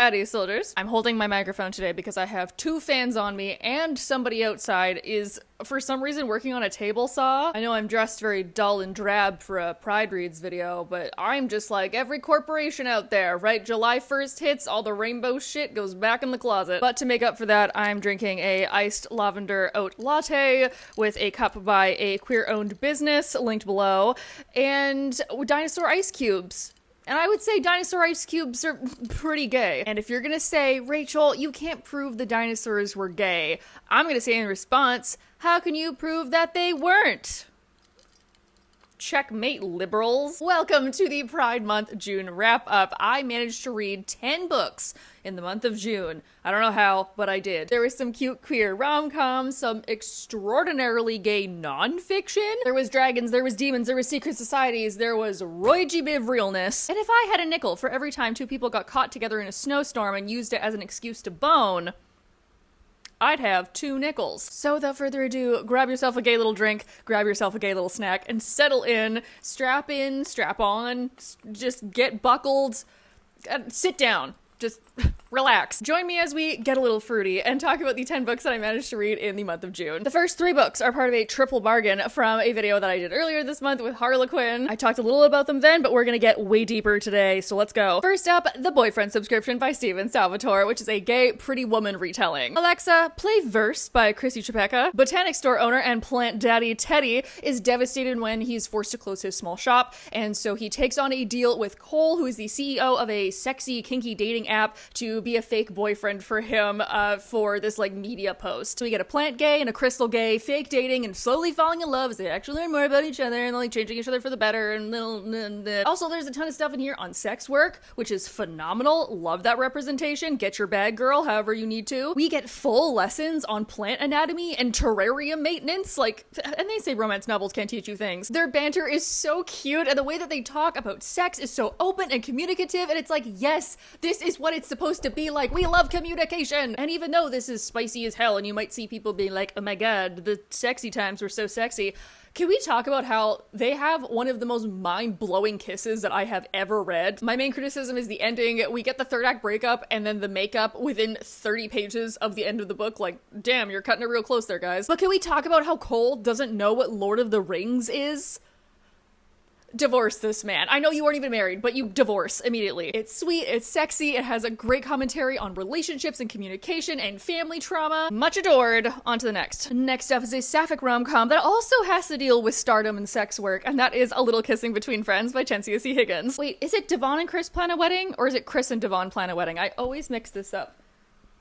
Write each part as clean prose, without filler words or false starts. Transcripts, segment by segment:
Howdy, soldiers. I'm holding my microphone today because I have two fans on me and somebody outside is, for some reason, working on a table saw. I know I'm dressed very dull and drab for a Pride Reads video, but I'm just like every corporation out there, right? July 1st hits, all the rainbow shit goes back in the closet. But to make up for that, I'm drinking a iced lavender oat latte with a cup by a queer-owned business, linked below, and dinosaur ice cubes. And I would say dinosaur ice cubes are pretty gay. And if you're gonna say, Rachel, you can't prove the dinosaurs were gay, I'm gonna say in response, how can you prove that they weren't? Checkmate, liberals. Welcome to the Pride Month June wrap-up. I managed to read 10 books in the month of June. I don't know how, but I did. There was some cute queer rom-coms, some extraordinarily gay non-fiction. There was dragons, there was demons, there was secret societies, there was Roy G. Biv realness. And if I had a nickel for every time two people got caught together in a snowstorm and used it as an excuse to bone, I'd have 2 nickels. So without further ado, grab yourself a gay little drink, grab yourself a gay little snack, and settle in, strap on, just get buckled, sit down. Just relax. Join me as we get a little fruity and talk about the 10 books that I managed to read in the month of June. The first 3 books are part of a triple bargain from a video that I did earlier this month with Harlequin. I talked a little about them then, but we're gonna get way deeper today, so let's go. First up, The Boyfriend Subscription by Steven Salvatore, which is a gay Pretty Woman retelling. Alexa, play Verse by Chrissy Chapeka. Botanic store owner and plant daddy Teddy is devastated when he's forced to close his small shop, and so he takes on a deal with Cole, who is the CEO of a sexy, kinky dating app, to be a fake boyfriend for him for this like media post. So we get a plant gay and a crystal gay fake dating and slowly falling in love as they actually learn more about each other and like changing each other for the better. And also there's a ton of stuff in here on sex work, which is phenomenal. Love that representation. Get your bag, girl, however you need to. We get full lessons on plant anatomy and terrarium maintenance. Like, and they say romance novels can't teach you things. Their banter is so cute, and the way that they talk about sex is so open and communicative, and it's like, yes, this is what it's supposed to be like. We love communication. And even though this is spicy as hell and you might see people being like, oh my god, the sexy times were so sexy, can we talk about how they have one of the most mind-blowing kisses that I have ever read? My main criticism is the ending. We get the third act breakup and then the makeup within 30 pages of the end of the book. Like, damn, you're cutting it real close there, guys. But can we talk about how Cole doesn't know what Lord of the Rings is? Divorce this man. I know you weren't even married, but you divorce immediately. It's sweet, it's sexy, it has a great commentary on relationships and communication and family trauma. Much adored. On to the next. Next up is a sapphic rom-com that also has to deal with stardom and sex work, and that is A Little Kissing Between Friends by Chensia C. Higgins. Wait, is it Devon and Chris plan a wedding, or is it Chris and Devon plan a wedding? I always mix this up.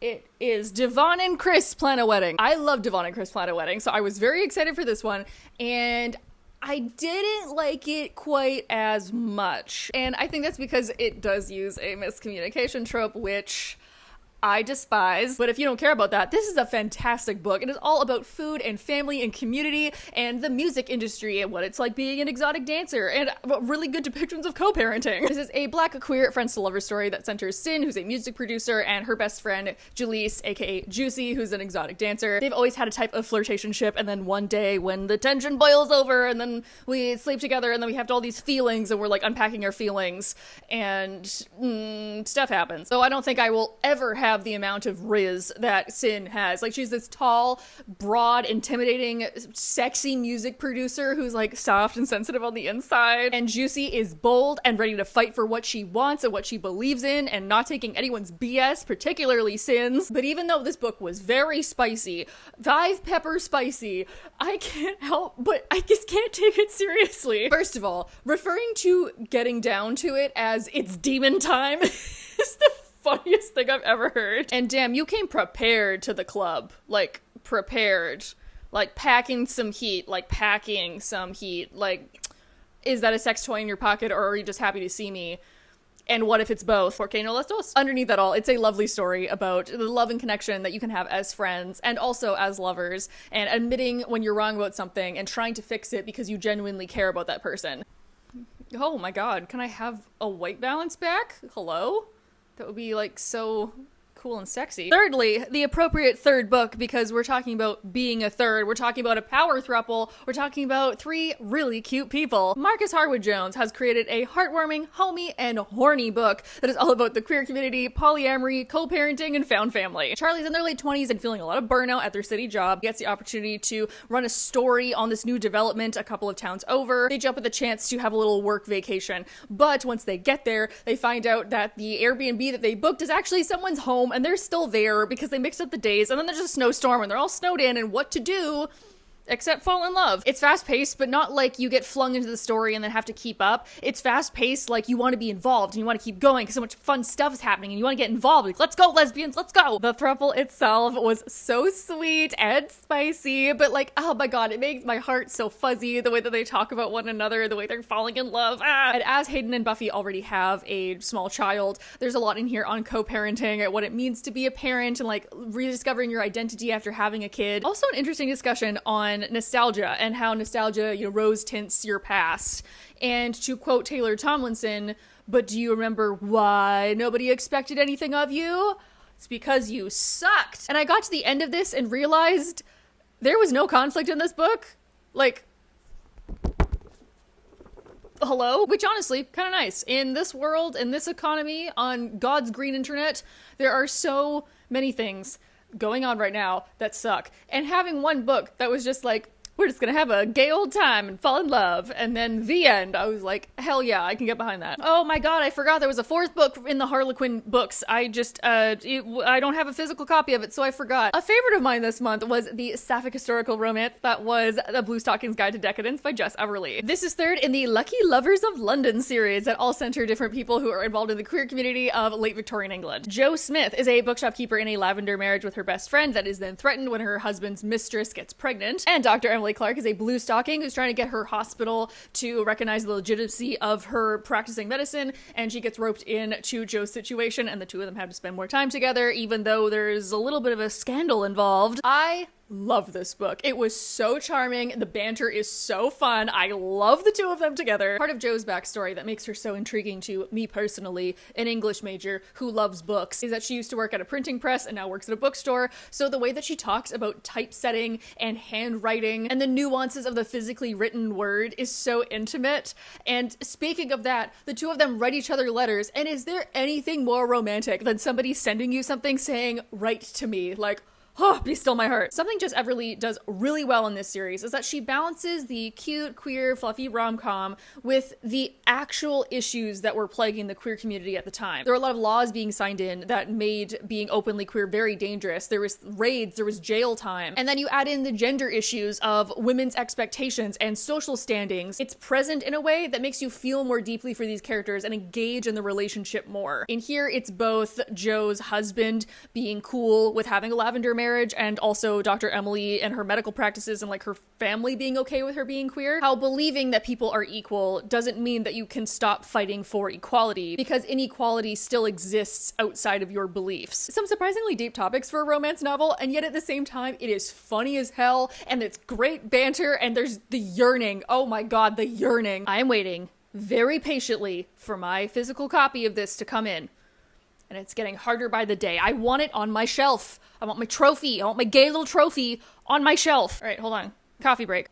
It is Devon and Chris plan a wedding. I love Devon and Chris plan a wedding, so I was very excited for this one, and I didn't like it quite as much. And I think that's because it does use a miscommunication trope, which I despise. But if you don't care about that, this is a fantastic book. It is all about food and family and community and the music industry and what it's like being an exotic dancer and really good depictions of co-parenting. This is a black queer friends to lovers story that centers Sin, who's a music producer, and her best friend Julisse, aka Juicy, who's an exotic dancer. They've always had a type of flirtationship, and then one day when the tension boils over and then we sleep together and then we have all these feelings and we're like unpacking our feelings and stuff happens. So I don't think I will ever have the amount of riz that Sin has. Like, she's this tall, broad, intimidating, sexy music producer who's like soft and sensitive on the inside, and Juicy is bold and ready to fight for what she wants and what she believes in and not taking anyone's BS, particularly Sin's. But even though this book was very spicy, 5 pepper spicy, I can't help but I just can't take it seriously. First of all, referring to getting down to it as it's demon time is the funniest thing I've ever heard. And damn, you came prepared to the club. Like, prepared. Like, packing some heat. Like, is that a sex toy in your pocket, or are you just happy to see me? And what if it's both? Porque no las dos? Underneath that all, it's a lovely story about the love and connection that you can have as friends and also as lovers, and admitting when you're wrong about something and trying to fix it because you genuinely care about that person. Oh my god, can I have a white balance back? Hello? That would be like so cool and sexy. Thirdly, the appropriate third book, because we're talking about being a third. We're talking about a power throuple. We're talking about three really cute people. Marcus Harwood Jones has created a heartwarming, homey, and horny book that is all about the queer community, polyamory, co-parenting, and found family. Charlie's in their late 20s and feeling a lot of burnout at their city job. He gets the opportunity to run a story on this new development a couple of towns over. They jump at the chance to have a little work vacation. But once they get there, they find out that the Airbnb that they booked is actually someone's home, and they're still there because they mixed up the days, and then there's a snowstorm and they're all snowed in, and what to do except fall in love. It's fast-paced, but not like you get flung into the story and then have to keep up. It's fast-paced, like you want to be involved and you want to keep going because so much fun stuff is happening and you want to get involved. Like, let's go, lesbians, let's go! The throuple itself was so sweet and spicy, but like, oh my god, it makes my heart so fuzzy, the way that they talk about one another, the way they're falling in love. And as Hayden and Buffy already have a small child, there's a lot in here on co-parenting, what it means to be a parent, and like rediscovering your identity after having a kid. Also an interesting discussion on nostalgia and how nostalgia, rose tints your past. And to quote Taylor Tomlinson, but do you remember why nobody expected anything of you? It's because you sucked. And I got to the end of this and realized there was no conflict in this book. Like, hello? Which honestly, kind of nice. In this world, in this economy, on God's green internet, there are so many things going on right now that suck. And having one book that was just like, we're just gonna have a gay old time and fall in love, and then the end, I was like, hell yeah, I can get behind that. Oh my god, I forgot there was a fourth book in the Harlequin books. I don't have a physical copy of it, so I forgot. A favorite of mine this month was the sapphic historical romance that was The Blue Stockings Guide to Decadence by Jess Everly. This is third in the Lucky Lovers of London series that all center different people who are involved in the queer community of late Victorian England. Jo Smith is a bookshop keeper in a lavender marriage with her best friend that is then threatened when her husband's mistress gets pregnant, and Dr. Emily Clark is a blue stocking who's trying to get her hospital to recognize the legitimacy of her practicing medicine, and she gets roped into Joe's situation, and the two of them have to spend more time together, even though there's a little bit of a scandal involved. I love this book. It was so charming. The banter is so fun. I love the two of them together. Part of Joe's backstory that makes her so intriguing to me personally, an English major who loves books, is that she used to work at a printing press and now works at a bookstore. So the way that she talks about typesetting and handwriting and the nuances of the physically written word is so intimate. And speaking of that, the two of them write each other letters. And is there anything more romantic than somebody sending you something saying, write to me? Like, oh, be still my heart. Something Jess Everly does really well in this series is that she balances the cute, queer, fluffy rom-com with the actual issues that were plaguing the queer community at the time. There were a lot of laws being signed in that made being openly queer very dangerous. There was raids, there was jail time. And then you add in the gender issues of women's expectations and social standings. It's present in a way that makes you feel more deeply for these characters and engage in the relationship more. In here, it's both Joe's husband being cool with having a lavender marriage, and also Dr. Emily and her medical practices and like her family being okay with her being queer. How believing that people are equal doesn't mean that you can stop fighting for equality, because inequality still exists outside of your beliefs. Some surprisingly deep topics for a romance novel, and yet at the same time it is funny as hell, and it's great banter, and there's the yearning. Oh my god, the yearning. I am waiting very patiently for my physical copy of this to come in. And it's getting harder by the day. I want it on my shelf. I want my trophy. I want my gay little trophy on my shelf. All right, hold on. Coffee break.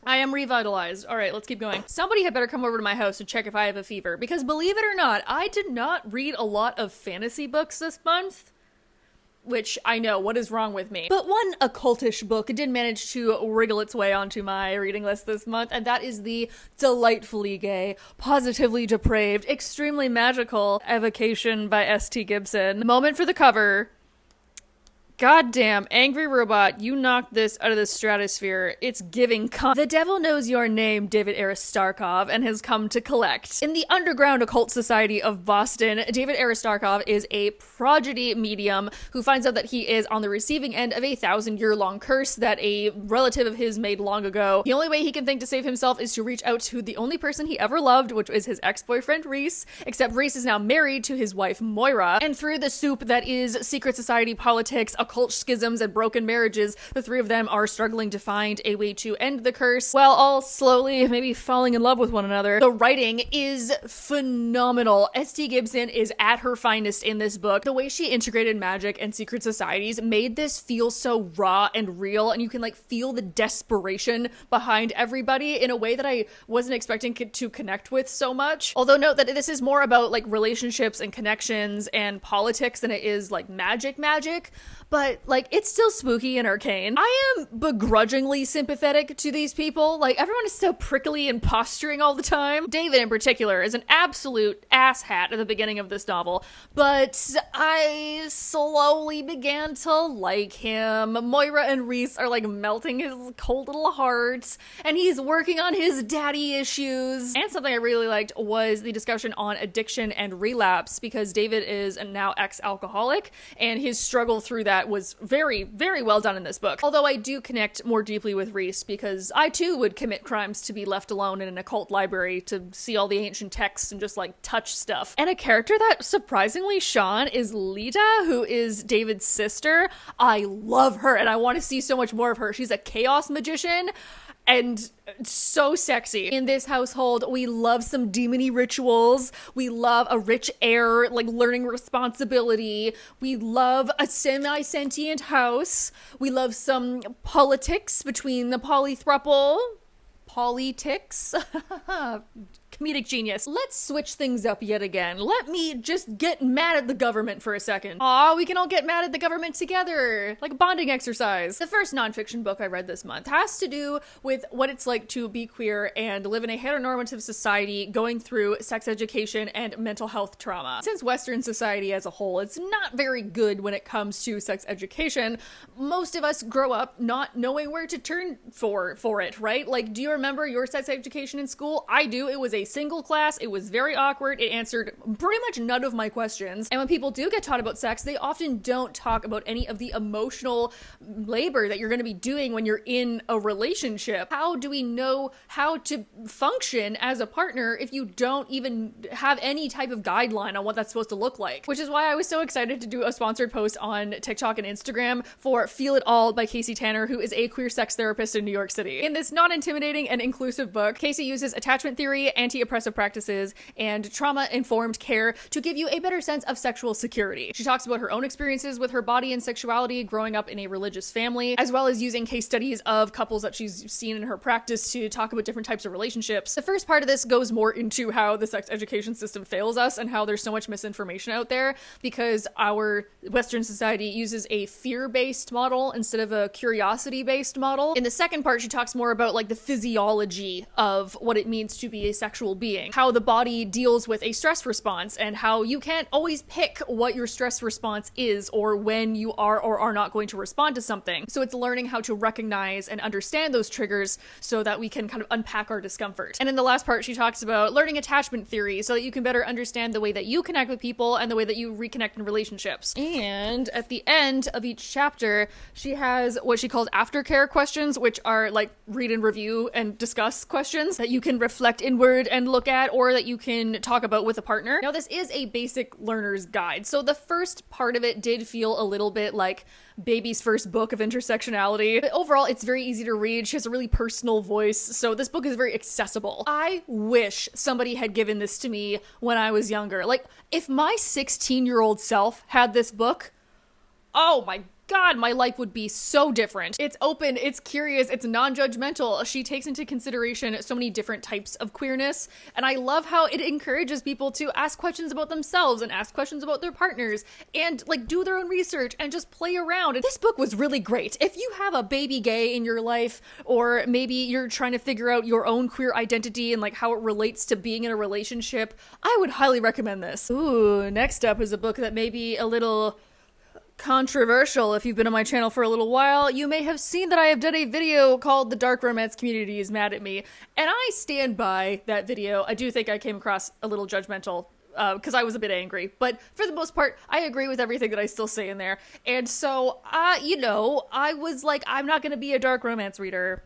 I am revitalized. All right, let's keep going. Somebody had better come over to my house and check if I have a fever, because believe it or not, I did not read a lot of fantasy books this month. Which, I know, what is wrong with me? But one occultish book did manage to wriggle its way onto my reading list this month, and that is the delightfully gay, positively depraved, extremely magical Evocation by S.T. Gibson. The moment for the cover. Goddamn, angry robot, you knocked this out of the stratosphere. It's giving The devil knows your name, David Aristarchov, and has come to collect. In the underground occult society of Boston, David Aristarchov is a prodigy medium who finds out that he is on the receiving end of a 1,000-year-long curse that a relative of his made long ago. The only way he can think to save himself is to reach out to the only person he ever loved, which is his ex-boyfriend Reese, except Reese is now married to his wife Moira, and through the soup that is secret society politics, occult schisms and broken marriages, the three of them are struggling to find a way to end the curse, while all slowly maybe falling in love with one another. The writing is phenomenal. S.T. Gibson is at her finest in this book. The way she integrated magic and secret societies made this feel so raw and real, and you can like feel the desperation behind everybody in a way that I wasn't expecting to connect with so much. Although note that this is more about like relationships and connections and politics than it is like magic, but like it's still spooky and arcane. I am begrudgingly sympathetic to these people. Like everyone is so prickly and posturing all the time. David in particular is an absolute asshat at the beginning of this novel, but I slowly began to like him. Moira and Reese are like melting his cold little heart, and he's working on his daddy issues. And something I really liked was the discussion on addiction and relapse, because David is a now ex-alcoholic, and his struggle through that was very, very well done in this book. Although I do connect more deeply with Reese, because I too would commit crimes to be left alone in an occult library to see all the ancient texts and just like touch stuff. And a character that surprisingly shone is Lita, who is David's sister. I love her and I want to see so much more of her. She's a chaos magician and so sexy. In this household, we love some demony rituals. We love a rich heir, like learning responsibility. We love a semi-sentient house. We love some politics between the polythruple. Politics? Comedic genius. Let's switch things up yet again. Let me just get mad at the government for a second. Aw, we can all get mad at the government together, like a bonding exercise. The first nonfiction book I read this month has to do with what it's like to be queer and live in a heteronormative society going through sex education and mental health trauma. Since Western society as a whole, it's not very good when it comes to sex education. Most of us grow up not knowing where to turn for it, right? Like, do you remember your sex education in school? I do. It was a single class. It was very awkward. It answered pretty much none of my questions. And when people do get taught about sex, they often don't talk about any of the emotional labor that you're going to be doing when you're in a relationship. How do we know how to function as a partner if you don't even have any type of guideline on what that's supposed to look like? Which is why I was so excited to do a sponsored post on TikTok and Instagram for Feel It All by Casey Tanner, who is a queer sex therapist in New York City. In this non-intimidating and inclusive book, Casey uses attachment theory, anti-oppressive practices, and trauma-informed care to give you a better sense of sexual security. She talks about her own experiences with her body and sexuality growing up in a religious family, as well as using case studies of couples that she's seen in her practice to talk about different types of relationships. The first part of this goes more into how the sex education system fails us and how there's so much misinformation out there because our Western society uses a fear-based model instead of a curiosity-based model. In the second part, she talks more about like the physiology of what it means to be a sexual being, how the body deals with a stress response, and how you can't always pick what your stress response is or when you are or are not going to respond to something. So it's learning how to recognize and understand those triggers so that we can kind of unpack our discomfort. And in the last part, she talks about learning attachment theory so that you can better understand the way that you connect with people and the way that you reconnect in relationships. And at the end of each chapter, she has what she calls aftercare questions, which are like read and review and discuss questions that you can reflect inward and look at, or that you can talk about with a partner. Now, this is a basic learner's guide, so the first part of it did feel a little bit like baby's first book of intersectionality, but overall it's very easy to read. She has a really personal voice, so this book is very accessible. I wish somebody had given this to me when I was younger. Like, if my 16-year-old self had this book, oh my God, my life would be so different. It's open, it's curious, it's non-judgmental. She takes into consideration so many different types of queerness, and I love how it encourages people to ask questions about themselves and ask questions about their partners and like do their own research and just play around. And this book was really great. If you have a baby gay in your life, or maybe you're trying to figure out your own queer identity and like how it relates to being in a relationship, I would highly recommend this. Ooh, next up is a book that may be a little controversial. If you've been on my channel for a little while, you may have seen that I have done a video called The Dark Romance Community is Mad at Me, and I stand by that video. I do think I came across a little judgmental because I was a bit angry, but for the most part, I agree with everything that I still say in there. And so, I was like, I'm not going to be a dark romance reader.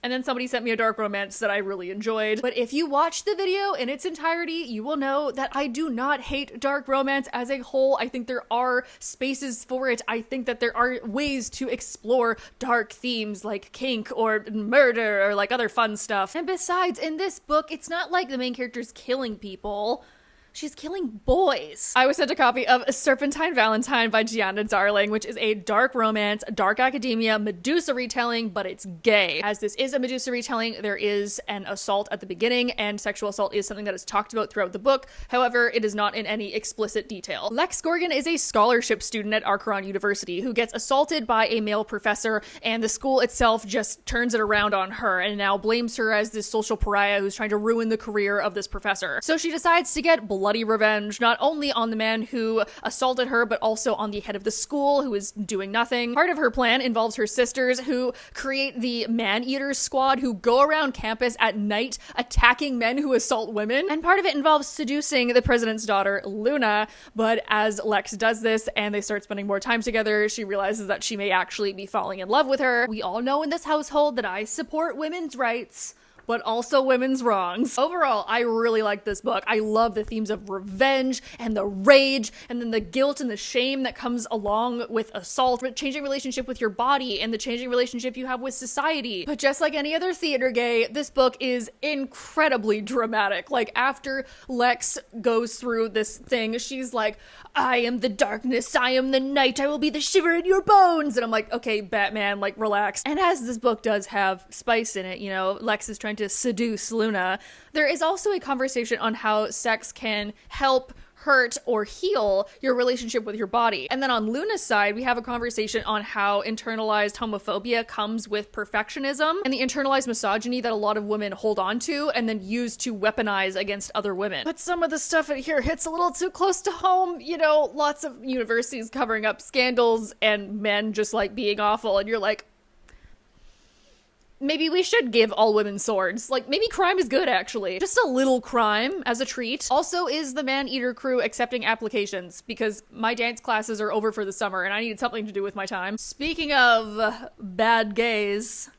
And then somebody sent me a dark romance that I really enjoyed. But if you watch the video in its entirety, you will know that I do not hate dark romance as a whole. I think there are spaces for it. I think that there are ways to explore dark themes like kink or murder or like other fun stuff. And besides, in this book, it's not like the main character's killing people. She's killing boys. I was sent a copy of Serpentine Valentine by Gianna Darling, which is a dark romance, dark academia, Medusa retelling, but it's gay. As this is a Medusa retelling, there is an assault at the beginning, and sexual assault is something that is talked about throughout the book. However, it is not in any explicit detail. Lex Gorgon is a scholarship student at Archeron University who gets assaulted by a male professor, and the school itself just turns it around on her and now blames her as this social pariah who's trying to ruin the career of this professor. So she decides to get bloody revenge, not only on the man who assaulted her, but also on the head of the school who is doing nothing. Part of her plan involves her sisters who create the man-eaters squad who go around campus at night attacking men who assault women. And part of it involves seducing the president's daughter, Luna. But as Lex does this and they start spending more time together, she realizes that she may actually be falling in love with her. We all know in this household that I support women's rights, but also women's wrongs. Overall, I really like this book. I love the themes of revenge and the rage and then the guilt and the shame that comes along with assault, changing relationship with your body and the changing relationship you have with society. But just like any other theater gay, this book is incredibly dramatic. Like after Lex goes through this thing, she's like, I am the darkness, I am the night, I will be the shiver in your bones. And I'm like, okay, Batman, like relax. And as this book does have spice in it, you know, Lex is trying to seduce Luna, there is also a conversation on how sex can help, hurt, or heal your relationship with your body. And then on Luna's side, we have a conversation on how internalized homophobia comes with perfectionism and the internalized misogyny that a lot of women hold on to and then use to weaponize against other women. But some of the stuff in here hits a little too close to home. You know, lots of universities covering up scandals and men just like being awful, and you're like, maybe we should give all women swords. Like, maybe crime is good, actually. Just a little crime as a treat. Also, is the Man-Eater crew accepting applications? Because my dance classes are over for the summer and I needed something to do with my time. Speaking of bad gays,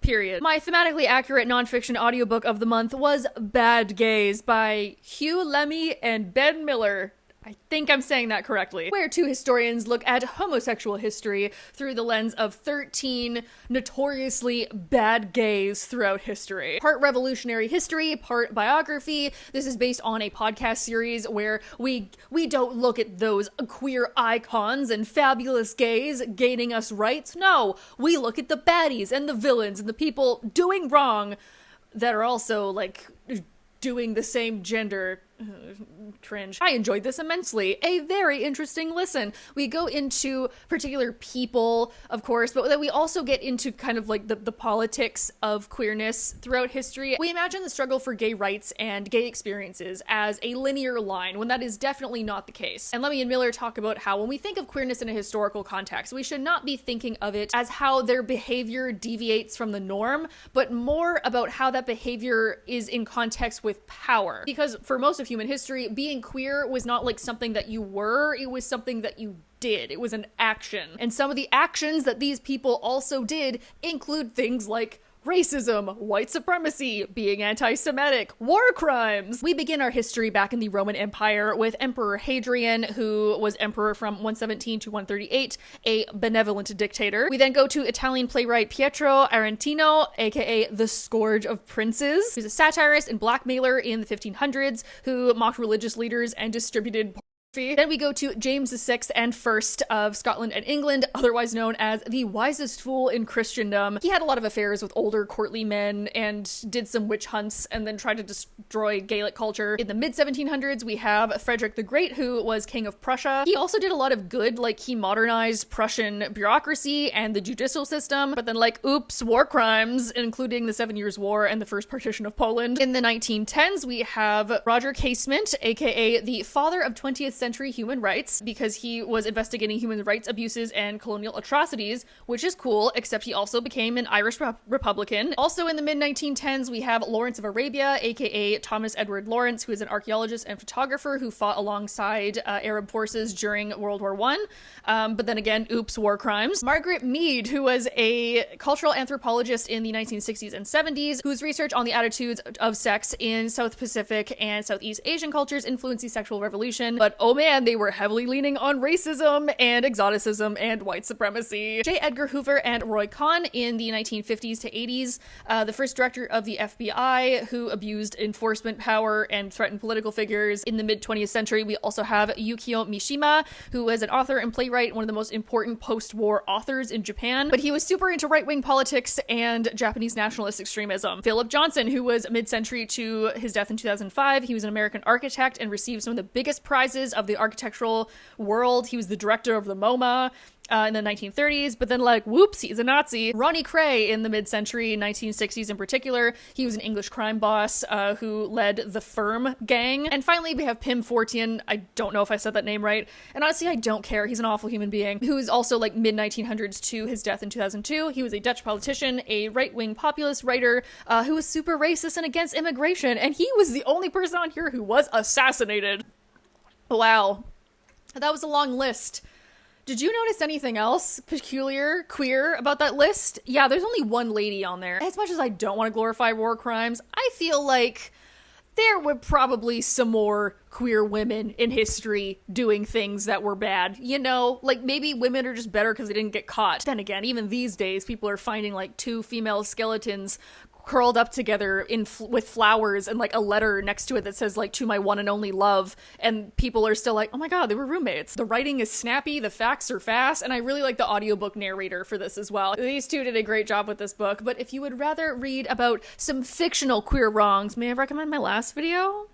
period. My thematically accurate nonfiction audiobook of the month was Bad Gays by Hugh Lemmy and Ben Miller. I think I'm saying that correctly, where two historians look at homosexual history through the lens of 13 notoriously bad gays throughout history. Part revolutionary history, part biography. This is based on a podcast series where we don't look at those queer icons and fabulous gays gaining us rights. No, we look at the baddies and the villains and the people doing wrong that are also like doing the same gender. Cringe. I enjoyed this immensely. A very interesting listen. We go into particular people, of course, but then we also get into kind of like the politics of queerness throughout history. We imagine the struggle for gay rights and gay experiences as a linear line, when that is definitely not the case. And Lemmy and Miller talk about how when we think of queerness in a historical context, we should not be thinking of it as how their behavior deviates from the norm, but more about how that behavior is in context with power. Because for most of human history, being queer was not like something that you were, it was something that you did. It was an action. And some of the actions that these people also did include things like racism, white supremacy, being anti-Semitic, war crimes. We begin our history back in the Roman Empire with Emperor Hadrian, who was emperor from 117 to 138, a benevolent dictator. We then go to Italian playwright Pietro Arentino, aka the Scourge of Princes. He was a satirist and blackmailer in the 1500s who mocked religious leaders and distributed pornography. Then we go to James VI and First of Scotland and England, otherwise known as the wisest fool in Christendom. He had a lot of affairs with older courtly men and did some witch hunts and then tried to destroy Gaelic culture. In the mid-1700s, we have Frederick the Great, who was king of Prussia. He also did a lot of good, like he modernized Prussian bureaucracy and the judicial system, but then like, oops, war crimes, including the 7 Years' War and the first partition of Poland. In the 1910s, we have Roger Casement, aka the father of 20th century century human rights because he was investigating human rights abuses and colonial atrocities, which is cool, except he also became an Irish Republican. Also in the mid-1910s, we have Lawrence of Arabia, aka Thomas Edward Lawrence, who is an archaeologist and photographer who fought alongside Arab forces during World War I. But then again, oops, war crimes. Margaret Mead, who was a cultural anthropologist in the 1960s and 70s, whose research on the attitudes of sex in South Pacific and Southeast Asian cultures influenced the sexual revolution. But oh man, they were heavily leaning on racism and exoticism and white supremacy. J. Edgar Hoover and Roy Cohn in the 1950s to 80s, the first director of the FBI who abused enforcement power and threatened political figures. In the mid-20th century, we also have Yukio Mishima, who was an author and playwright, one of the most important post-war authors in Japan, but he was super into right-wing politics and Japanese nationalist extremism. Philip Johnson, who was mid-century to his death in 2005, he was an American architect and received some of the biggest prizes of the architectural world. He was the director of the MoMA in the 1930s, but then like, whoops, he's a Nazi. Ronnie Cray in the mid-century, 1960s in particular, he was an English crime boss who led the Firm gang. And finally, we have Pim Fortuyn. I don't know if I said that name right, and honestly, I don't care. He's an awful human being who is also like mid-1900s to his death in 2002. He was a Dutch politician, a right-wing populist writer who was super racist and against immigration, and he was the only person on here who was assassinated. Wow. That was a long list. Did you notice anything else peculiar, queer about that list? Yeah, there's only one lady on there. As much as I don't want to glorify war crimes, I feel like there were probably some more queer women in history doing things that were bad. You know, like maybe women are just better because they didn't get caught. Then again, even these days, people are finding like two female skeletons curled up together with flowers and like a letter next to it that says like, to my one and only love, and people are still like, oh my god, they were roommates. The writing is snappy, the facts are fast, and I really like the audiobook narrator for this as well. These two did a great job with this book, but if you would rather read about some fictional queer wrongs, may I recommend my last video?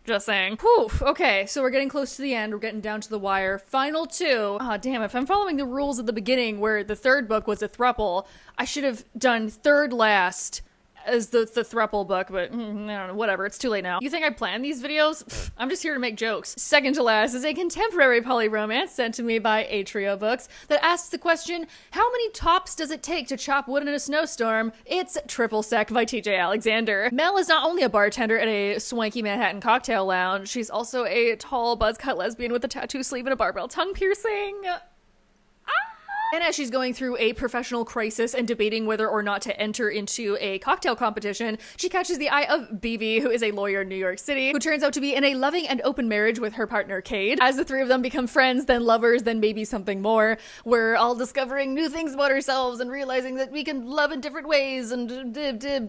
Just saying. Whew, okay, so we're getting close to the end. We're getting down to the wire. Final two. Ah, damn, if I'm following the rules at the beginning where the third book was a throuple, I should have done third last as the thruple book, but I don't know, whatever, it's too late now. You think I planned these videos? Pfft, I'm just here to make jokes. Second to last is a contemporary polyromance sent to me by Atrio Books that asks the question, how many tops does it take to chop wood in a snowstorm? It's Triple Sec by TJ Alexander. Mel is not only a bartender at a swanky Manhattan cocktail lounge, she's also a tall buzzcut lesbian with a tattoo sleeve and a barbell tongue piercing. And as she's going through a professional crisis and debating whether or not to enter into a cocktail competition, she catches the eye of BB, who is a lawyer in New York City, who turns out to be in a loving and open marriage with her partner Cade. As the three of them become friends, then lovers, then maybe something more, we're all discovering new things about ourselves and realizing that we can love in different ways and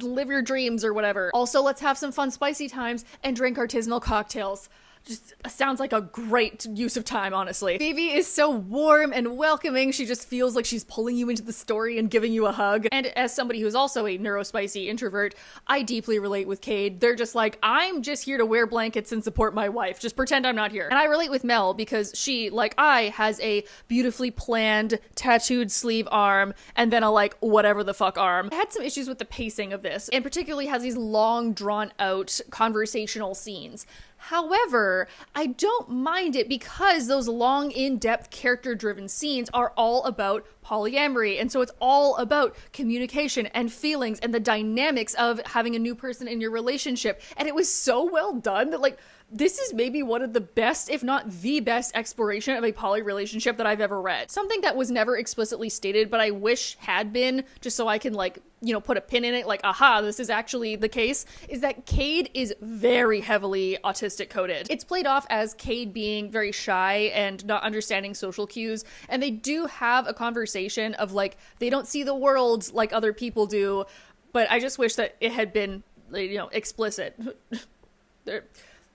live your dreams or whatever. Also, let's have some fun spicy times and drink artisanal cocktails. Just sounds like a great use of time, honestly. Phoebe is so warm and welcoming. She just feels like she's pulling you into the story and giving you a hug. And as somebody who's also a neurospicy introvert, I deeply relate with Cade. They're just like, I'm just here to wear blankets and support my wife. Just pretend I'm not here. And I relate with Mel because she, like I, has a beautifully planned tattooed sleeve arm and then a like whatever the fuck arm. I had some issues with the pacing of this, and particularly has these long drawn out conversational scenes. However, I don't mind it because those long, in-depth, character-driven scenes are all about polyamory, and so it's all about communication and feelings and the dynamics of having a new person in your relationship, and it was so well done that, like, this is maybe one of the best, if not the best, exploration of a poly relationship that I've ever read. Something that was never explicitly stated, but I wish had been, just so I can, like, you know, put a pin in it, like, aha, this is actually the case, is that Cade is very heavily autistic coded. It's played off as Cade being very shy and not understanding social cues, and they do have a conversation of, like, they don't see the world like other people do, but I just wish that it had been, you know, explicit.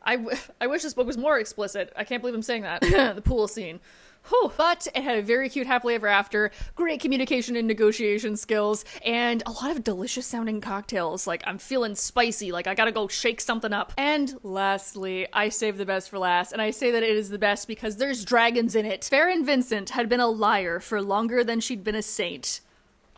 I wish this book was more explicit. I can't believe I'm saying that. The pool scene. Whew. But it had a very cute happily ever after, great communication and negotiation skills, and a lot of delicious sounding cocktails. Like, I'm feeling spicy, like I gotta go shake something up. And lastly, I saved the best for last, and I say that it is the best because there's dragons in it. Farron Vincent had been a liar for longer than she'd been a saint.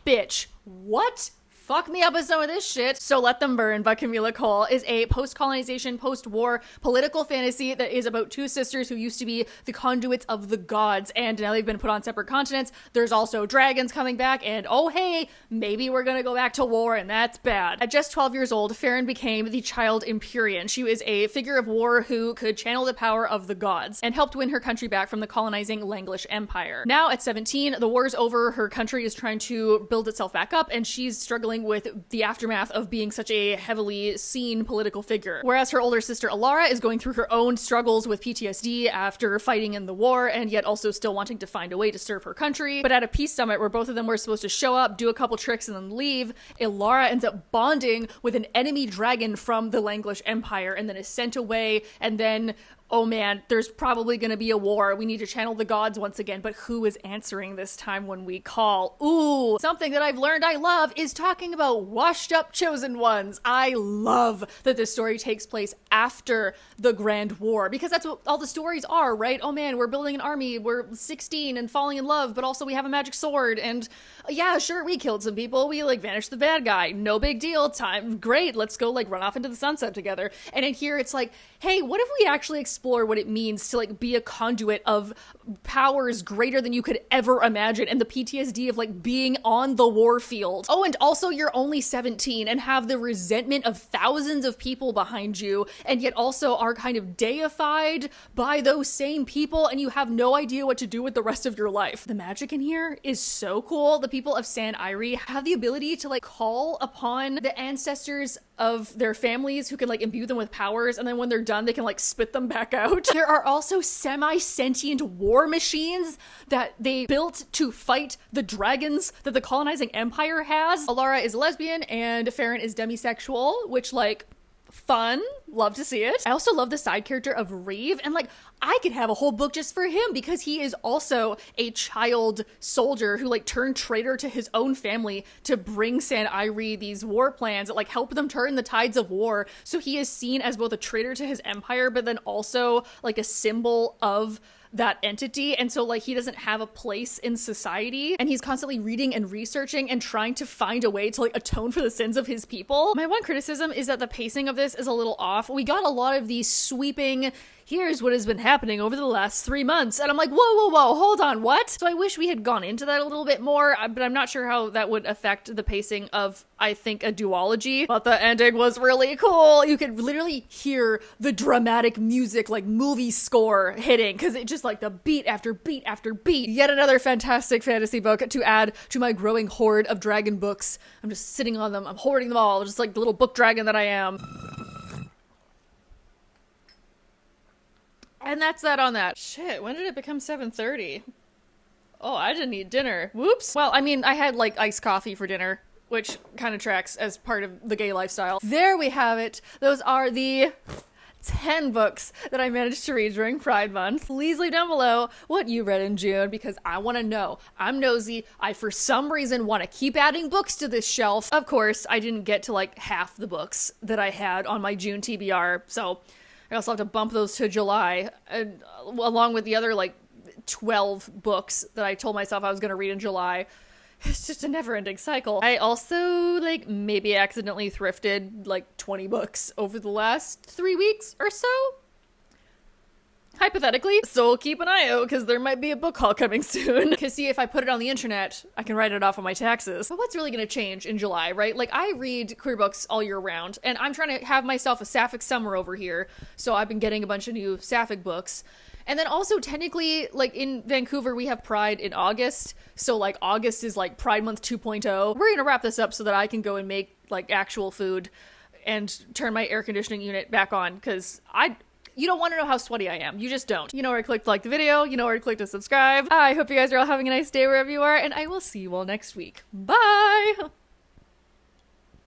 Bitch. What? fuck me up with some of this shit. So Let Them Burn by Camila Cole is a post-colonization, post-war political fantasy that is about two sisters who used to be the conduits of the gods, and now they've been put on separate continents. There's also dragons coming back, and oh hey, maybe we're gonna go back to war, and that's bad. At just 12 years old, Farron became the Child Empyrean. She was a figure of war who could channel the power of the gods and helped win her country back from the colonizing Langlish Empire. Now at 17, the war's over, her country is trying to build itself back up, and she's struggling with the aftermath of being such a heavily seen political figure. Whereas her older sister Alara is going through her own struggles with PTSD after fighting in the war, and yet also still wanting to find a way to serve her country. But at a peace summit where both of them were supposed to show up, do a couple tricks, and then leave, Alara ends up bonding with an enemy dragon from the Langlish Empire, and then is sent away, and then oh man, there's probably gonna be a war. We need to channel the gods once again, but who is answering this time when we call? Ooh, something that I've learned I love is talking about washed up chosen ones. I love that this story takes place after the Grand War, because that's what all the stories are, right? Oh man, we're building an army, we're 16 and falling in love, but also we have a magic sword, and yeah, sure, we killed some people, we like vanished the bad guy, no big deal, time, great, let's go like run off into the sunset together. And in here it's like, hey, what if we actually explore what it means to like be a conduit of powers greater than you could ever imagine, and the PTSD of like being on the war field. Oh, and also you're only 17 and have the resentment of thousands of people behind you, and yet also are kind of deified by those same people, and you have no idea what to do with the rest of your life. The magic in here is so cool. The people of San Irie have the ability to like call upon the ancestors of their families who can like imbue them with powers, and then when they're done they can like spit them back out. There are also semi-sentient war machines that they built to fight the dragons that the colonizing empire has. Alara is lesbian and Farron is demisexual, which like fun, love to see it. I also love the side character of Reeve, and like I could have a whole book just for him because he is also a child soldier who like turned traitor to his own family to bring San Irie these war plans that like help them turn the tides of war. So he is seen as both a traitor to his empire, but then also like a symbol of that entity, and so like he doesn't have a place in society, and he's constantly reading and researching and trying to find a way to like atone for the sins of his people. My one criticism is that the pacing of this is a little off. We got a lot of these sweeping, here's what has been happening over the last 3 months, and I'm like, whoa, hold on, what? So I wish we had gone into that a little bit more, but I'm not sure how that would affect the pacing of, I think, a duology. But the ending was really cool. You could literally hear the dramatic music, like movie score hitting, because it just like the beat after beat after beat. Yet another fantastic fantasy book to add to my growing hoard of dragon books. I'm just sitting on them, I'm hoarding them all, just like the little book dragon that I am. And that's that on that. Shit, when did it become 7:30? Oh, I didn't eat dinner. Whoops. Well, I mean, I had like iced coffee for dinner, which kind of tracks as part of the gay lifestyle. There we have it. Those are the 10 books that I managed to read during Pride Month. Please leave down below what you read in June, because I want to know. I'm nosy. I, for some reason, want to keep adding books to this shelf. Of course, I didn't get to like half the books that I had on my June TBR, so I also have to bump those to July, along with the other like 12 books that I told myself I was going to read in July. It's just a never-ending cycle. I also like maybe accidentally thrifted like 20 books over the last 3 weeks or so. Hypothetically. So keep an eye out, because there might be a book haul coming soon. Because see, if I put it on the internet, I can write it off on my taxes. But what's really going to change in July, right? Like, I read queer books all year round, and I'm trying to have myself a sapphic summer over here. So I've been getting a bunch of new sapphic books. And then also, technically, like, in Vancouver, we have Pride in August. So, like, August is, like, Pride Month 2.0. We're gonna wrap this up so that I can go and make, like, actual food and turn my air conditioning unit back on, because you don't want to know how sweaty I am. You just don't. You know where to click to like the video. You know where to click to subscribe. I hope you guys are all having a nice day wherever you are, and I will see you all next week. Bye!